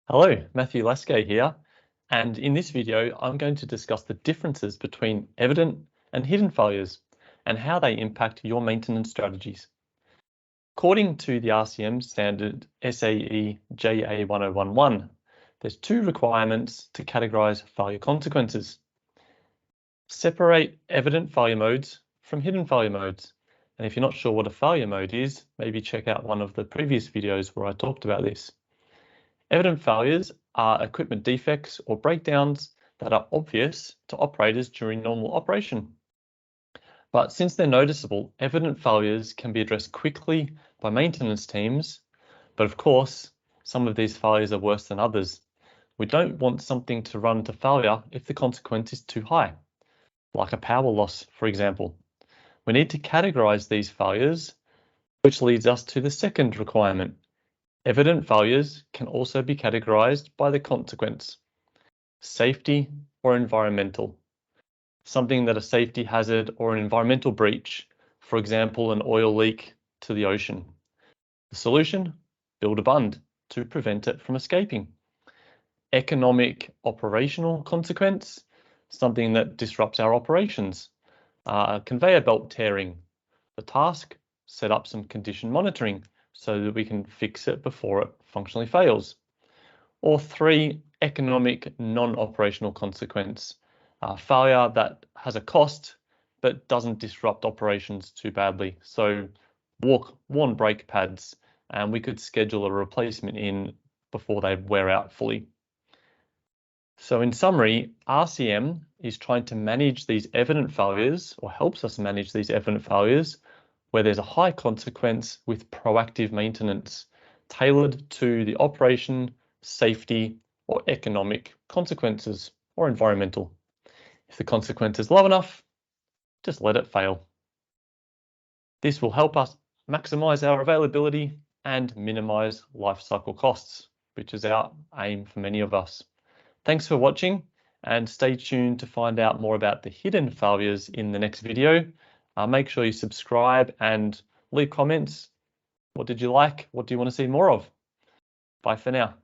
Hello, Matthew Laskaj here, and in this video I'm going to discuss the differences between evident and hidden failures and how they impact your maintenance strategies. According to the RCM standard SAE JA1011, there's two requirements to categorize failure consequences. Separate evident failure modes from hidden failure modes. And if you're not sure what a failure mode is, maybe check out one of the previous videos where I talked about this. Evident failures are equipment defects or breakdowns that are obvious to operators during normal operation. But since they're noticeable, evident failures can be addressed quickly by maintenance teams. But of course, some of these failures are worse than others. We don't want something to run to failure if the consequence is too high, like a power loss, for example. We need to categorize these failures, which leads us to the second requirement. Evident failures can also be categorized by the consequence, safety or environmental. Something that a safety hazard or an environmental breach, for example, an oil leak to the ocean. The solution, build a bund to prevent it from escaping. Economic operational consequence, something that disrupts our operations. Conveyor belt tearing. The task, set up some condition monitoring so that we can fix it before it functionally fails. Or 3, economic non-operational consequence, failure that has a cost but doesn't disrupt operations too badly. So worn brake pads, and we could schedule a replacement in before they wear out fully. So in summary, RCM is trying to manage these evident failures, or helps us manage these evident failures, where there's a high consequence with proactive maintenance tailored to the operation, safety, or economic consequences, or environmental. If the consequence is low enough, just let it fail. This will help us maximize our availability and minimize life cycle costs, which is our aim for many of us. Thanks for watching, and stay tuned to find out more about the hidden failures in the next video. Make sure you subscribe and leave comments. What did you like? What do you want to see more of? Bye for now.